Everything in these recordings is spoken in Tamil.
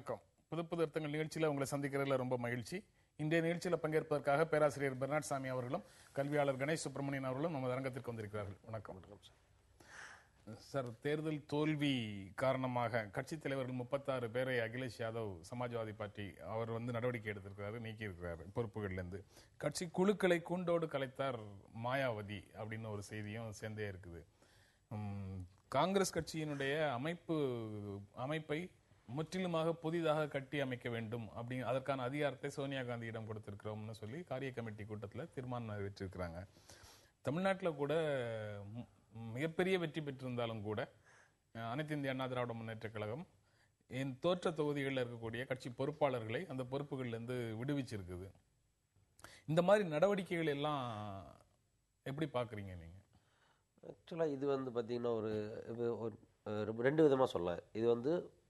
வணக்கம். புது புது அர்த்தங்கள் நிகழ்ச்சியில் உங்களை சந்திக்கிறதுல ரொம்ப மகிழ்ச்சி. இன்றைய நிகழ்ச்சியில் பங்கேற்பதற்காக பேராசிரியர் பெர்னாட் சாமி அவர்களும் கல்வியாளர் கணேஷ் சுப்பிரமணியன் அவர்களும் நமது அரங்கத்திற்கு வந்திருக்கிறார்கள். வணக்கம். சார், தேர்தல் தோல்வி காரணமாக கட்சித் தலைவர்கள் 36 பேரை அகிலேஷ் யாதவ் சமாஜ்வாதி பார்ட்டி அவர் நடவடிக்கை எடுத்திருக்கிறாரு, நீக்கி இருக்கிறாரு பொறுப்புகள்லேருந்து. கட்சி குழுக்களை கூண்டோடு கலைத்தார் மாயாவதி அப்படின்னு ஒரு செய்தியும் சேர்ந்தே இருக்குது. காங்கிரஸ் கட்சியினுடைய அமைப்பை முற்றிலுமாக புதிதாக கட்டி அமைக்க வேண்டும் அப்படின்னு அதற்கான அதிகாரத்தை சோனியா காந்தியிடம் கொடுத்திருக்கிறோம்னு சொல்லி காரிய கமிட்டி கூட்டத்தில் தீர்மானம் நிறைவேற்றிருக்கிறாங்க. தமிழ்நாட்டில் கூட மிகப்பெரிய வெற்றி பெற்றிருந்தாலும் கூட அனைத்து இந்திய அண்ணா திராவிட முன்னேற்ற கழகம் தோற்ற தொகுதிகளில் இருக்கக்கூடிய கட்சி பொறுப்பாளர்களை அந்த பொறுப்புகள்லேருந்து விடுவிச்சிருக்குது. இந்த மாதிரி நடவடிக்கைகள் எல்லாம் எப்படி பார்க்குறீங்க நீங்கள்? ஆக்சுவலாக இது பார்த்தீங்கன்னா ஒரு ரெண்டு விதமாக சொல்லலாம். இது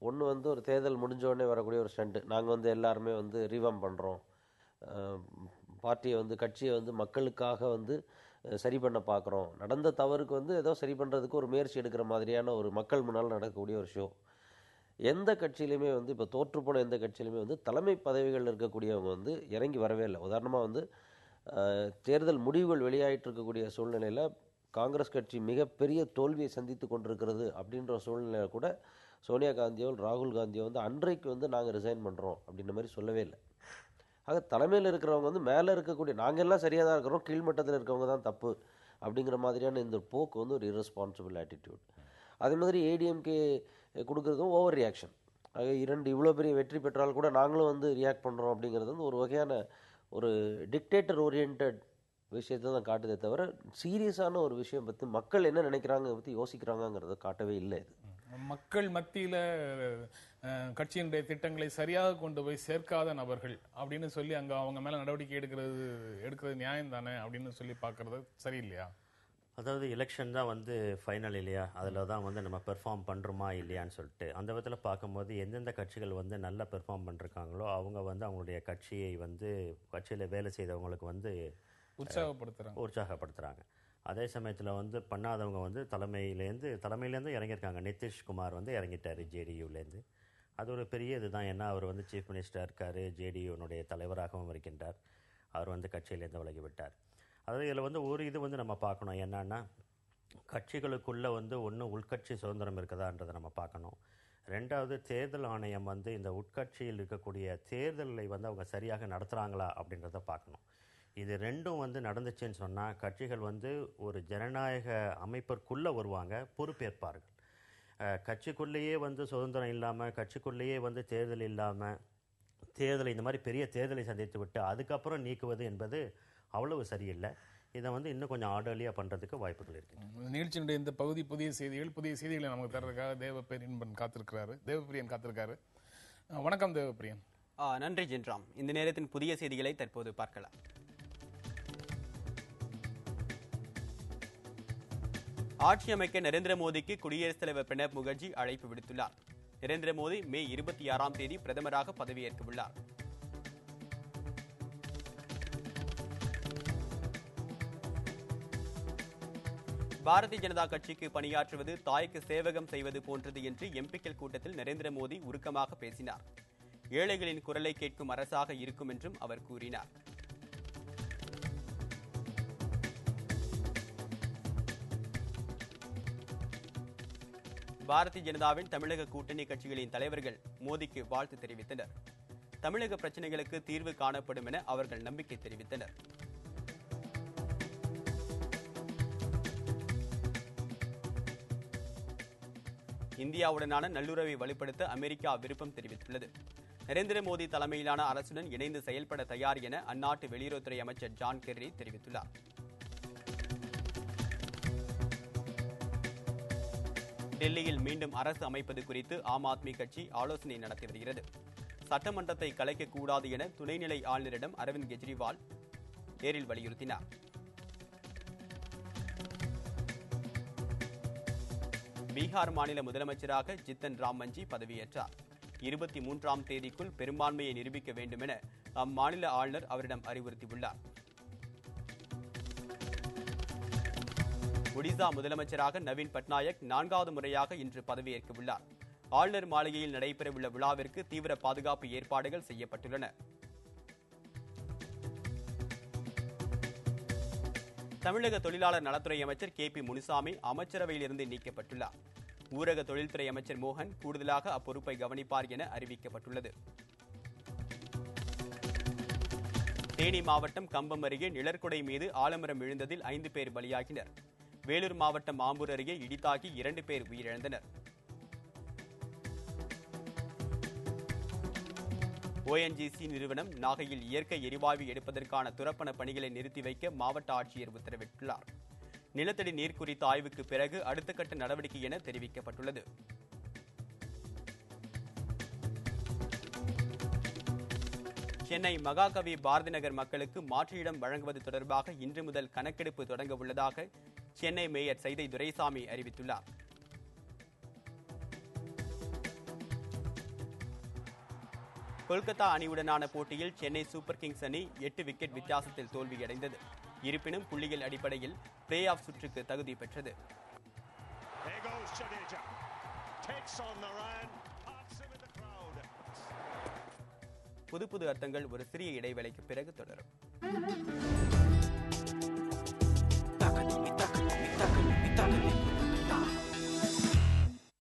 ஒன்று ஒரு தேர்தல் முடிஞ்சோடனே வரக்கூடிய ஒரு ஸ்டண்ட். நாங்கள் எல்லாருமே ரீவாம் பண்ணுறோம், பார்ட்டியை கட்சியை மக்களுக்காக சரி பண்ண பார்க்குறோம், நடந்த தவறுக்கு ஏதோ சரி பண்ணுறதுக்கு ஒரு முயற்சி எடுக்கிற மாதிரியான ஒரு மக்கள் முன்னால் நடக்கக்கூடிய ஒரு ஷோ. எந்த கட்சியிலையுமே இப்போ தோற்றுப்போன எந்த கட்சியிலுமே தலைமை பதவிகளில் இருக்கக்கூடியவங்க இறங்கி வரவே இல்லை. உதாரணமாக தேர்தல் முடிவுகள் வெளியாகிட்டு இருக்கக்கூடிய சூழ்நிலையில் காங்கிரஸ் கட்சி மிகப்பெரிய தோல்வியை சந்தித்து கொண்டிருக்கிறது அப்படின்ற சூழ்நிலையில் கூட சோனியா காந்தியோ ராகுல் காந்தியோ அன்றைக்கு நாங்கள் ரிசைன் பண்ணுறோம் அப்படின்ற மாதிரி சொல்லவே இல்லை. ஆக தலைமையில் இருக்கிறவங்க மேலே இருக்கக்கூடிய நாங்கள் எல்லாம் சரியாக தான் இருக்கிறோம், கீழ்மட்டத்தில் இருக்கிறவங்க தான் தப்பு அப்படிங்கிற மாதிரியான இந்த போக்கு ஒரு irresponsible ஆட்டிடியூட். அதே மாதிரி ஏடிஎம்கே கொடுக்குறதும் ஓவர் ரியாக்ஷன். ஆக இவ்வளோ பெரிய வெற்றி பெற்றால் கூட நாங்களும் ரியாக்ட் பண்ணுறோம் அப்படிங்கிறது ஒரு வகையான ஒரு டிக்டேட்டர் ஓரியன்ட் விஷயத்தை தான் காட்டுதே தவிர சீரியஸான ஒரு விஷயம் பற்றி மக்கள் என்ன நினைக்கிறாங்க பற்றி யோசிக்கிறாங்கிறத காட்டவே இல்லை. இது மக்கள் மத்தியில் கட்சியினுடைய திட்டங்களை சரியாக கொண்டு போய் சேர்க்காத நபர்கள் அப்படின்னு சொல்லி அங்கே அவங்க மேலே நடவடிக்கை எடுக்கிறது நியாயம் தானே அப்படின்னு சொல்லி பார்க்கறது சரியில்லையா? அதாவது எலெக்ஷன் தான் ஃபைனல் இல்லையா, அதில் தான் நம்ம பெர்ஃபார்ம் பண்ணுறோமா இல்லையான்னு சொல்லிட்டு அந்த விதத்தில் பார்க்கும்போது எந்தெந்த கட்சிகள் நல்லா பெர்ஃபார்ம் பண்ணிருக்காங்களோ அவங்க அவங்களுடைய கட்சியை கட்சியில் வேலை செய்தவங்களுக்கு உற்சாகப்படுத்துகிறாங்க. அதே சமயத்தில் பண்ணாதவங்க தலைமையிலேருந்து இறங்கியிருக்காங்க. நிதிஷ்குமார் இறங்கிட்டார் ஜேடியூலேருந்து. அது ஒரு பெரிய இதுதான். ஏன்னா அவர் சீஃப் மினிஸ்டராக இருக்கார், ஜேடியூனுடைய தலைவராகவும் இருக்கின்றார். அவர் கட்சியிலேருந்து விலகி விட்டார். அதாவது இதில் ஒரு இது நம்ம பார்க்கணும். என்னன்னா கட்சிகளுக்குள்ளே ஒன்று உள்கட்சி சுதந்திரம் இருக்குதான்றதை நம்ம பார்க்கணும். ரெண்டாவது தேர்தல் ஆணையம் இந்த உட்கட்சியில் இருக்கக்கூடிய தேர்தலை அவங்க சரியாக நடத்துகிறாங்களா அப்படின்றத பார்க்கணும். இது ரெண்டும் நடந்துச்சுன்னு சொன்னால் கட்சிகள் ஒரு ஜனநாயக அமைப்பிற்குள்ளே வருவாங்க, பொறுப்பேற்பார்கள். கட்சிக்குள்ளேயே சுதந்திரம் இல்லாமல், கட்சிக்குள்ளேயே தேர்தல் இல்லாமல், தேர்தலை இந்த மாதிரி பெரிய தேர்தலை சந்தித்து விட்டு அதுக்கப்புறம் நீக்குவது என்பது அவ்வளவு சரியில்லை. இதை இன்னும் கொஞ்சம் ஆர்டர்லியாக பண்ணுறதுக்கு வாய்ப்புகள் இருக்குது. நிகழ்ச்சியினுடைய இந்த பகுதி புதிய செய்திகளை நமக்கு தர்றதுக்காக தேவப்பிரியன் காத்திருக்காரு. வணக்கம் தேவப்பிரியன். நன்றி ஜென்ராம். இந்த நேரத்தின் புதிய செய்திகளை தற்போது பார்க்கலாம். ஆட்சி அமைக்க நரேந்திர மோடிக்கு குடியரசுத் தலைவர் பிரணப் முகர்ஜி அழைப்பு விடுத்துள்ளார். நரேந்திர மோடி மே 26ஆம் தேதி பிரதமராக பதவியேற்க உள்ளார். பாரதிய ஜனதா கட்சிக்கு பணியாற்றுவது தாய்க்கு சேவகம் செய்வது போன்றது என்று எம்பிக்கள் கூட்டத்தில் நரேந்திர மோடி உருக்கமாக பேசினார். ஏழைகளின் குரலை கேட்கும் அரசாக இருக்கும் என்றும் அவர் கூறினார். பாரதிய ஜனதாவின் தமிழக கூட்டணி கட்சிகளின் தலைவர்கள் மோடிக்கு வாழ்த்து தெரிவித்தனர். தமிழக பிரச்சனைகளுக்கு தீர்வு காணப்படும் என அவர்கள் நம்பிக்கை தெரிவித்தனர். இந்தியாவுடனான நல்லுறவை வலுப்படுத்த அமெரிக்கா விருப்பம் தெரிவித்துள்ளது. நரேந்திர மோடி தலைமையிலான அரசுடன் இணைந்து செயல்பட தயார் என அந்நாட்டு வெளியுறவுத்துறை அமைச்சர் ஜான் கெர்ரி தெரிவித்துள்ளார். டெல்லியில் மீண்டும் அரசு அமைப்பது குறித்து ஆம் ஆத்மி கட்சி ஆலோசனை நடத்தி வருகிறது. சட்டமன்றத்தை கலைக்கக்கூடாது என துணைநிலை ஆளுநரிடம் அரவிந்த் கெஜ்ரிவால் நேரில் வலியுறுத்தினார். பீகார் மாநில முதலமைச்சராக ஜித்தன் ராம் மஞ்சி பதவியேற்றார். 23ஆம் தேதிக்குள் பெரும்பான்மையை நிரூபிக்க வேண்டும் என அம்மாநில ஆளுநர் அவரிடம் அறிவுறுத்தியுள்ளார். ஒடிசா முதலமைச்சராக நவீன் பட்நாயக் 4வது முறையாக இன்று பதவியேற்க உள்ளார். ஆளுநர் மாளிகையில் நடைபெறவுள்ள விழாவிற்கு தீவிர பாதுகாப்பு ஏற்பாடுகள் செய்யப்பட்டுள்ளன. தமிழக தொழிலாளர் நலத்துறை அமைச்சர் KP முனுசாமி அமைச்சரவையிலிருந்து நீக்கப்பட்டுள்ளார். ஊரக தொழில்துறை அமைச்சர் மோகன் கூடுதலாக அப்பொறுப்பை கவனிப்பார் என அறிவிக்கப்பட்டுள்ளது. தேனி மாவட்டம் கம்பம் அருகே நிழற்குடை மீது ஆலமரம் விழுந்ததில் 5 பேர் பலியாகினர். வேலூர் மாவட்டம் ஆம்பூர் அருகே இடித்தாக்கி 2 பேர் உயிரிழந்தனர். ONGC நிறுவனம் நாகையில் இயற்கை எரிவாயு எடுப்பதற்கான துரப்பண பணிகளை நிறுத்தி வைக்க மாவட்ட ஆட்சியர் உத்தரவிட்டுள்ளார். நிலத்தடி நீர் குறித்த ஆய்வுக்கு பிறகு அடுத்த கட்ட நடவடிக்கை என தெரிவிக்கப்பட்டுள்ளது. சென்னை மகாகவி பாரதி நகர் மக்களுக்கு மாற்று இடம் வழங்குவது தொடர்பாக இன்று முதல் கணக்கெடுப்பு தொடங்க உள்ளதாக சென்னை மேயர் சைதை துரைசாமி அறிவித்துள்ளார். கொல்கத்தா அணியுடனான போட்டியில் சென்னை சூப்பர் கிங்ஸ் அணி 8 விக்கெட் வித்தியாசத்தில் தோல்வியடைந்தது. இருப்பினும் புள்ளிகள் அடிப்படையில் பிளே ஆஃப் சுற்றுக்கு தகுதி பெற்றது. புது அர்த்தங்கள் ஒரு சிறிய இடைவேளைக்கு பிறகு தொடரும்.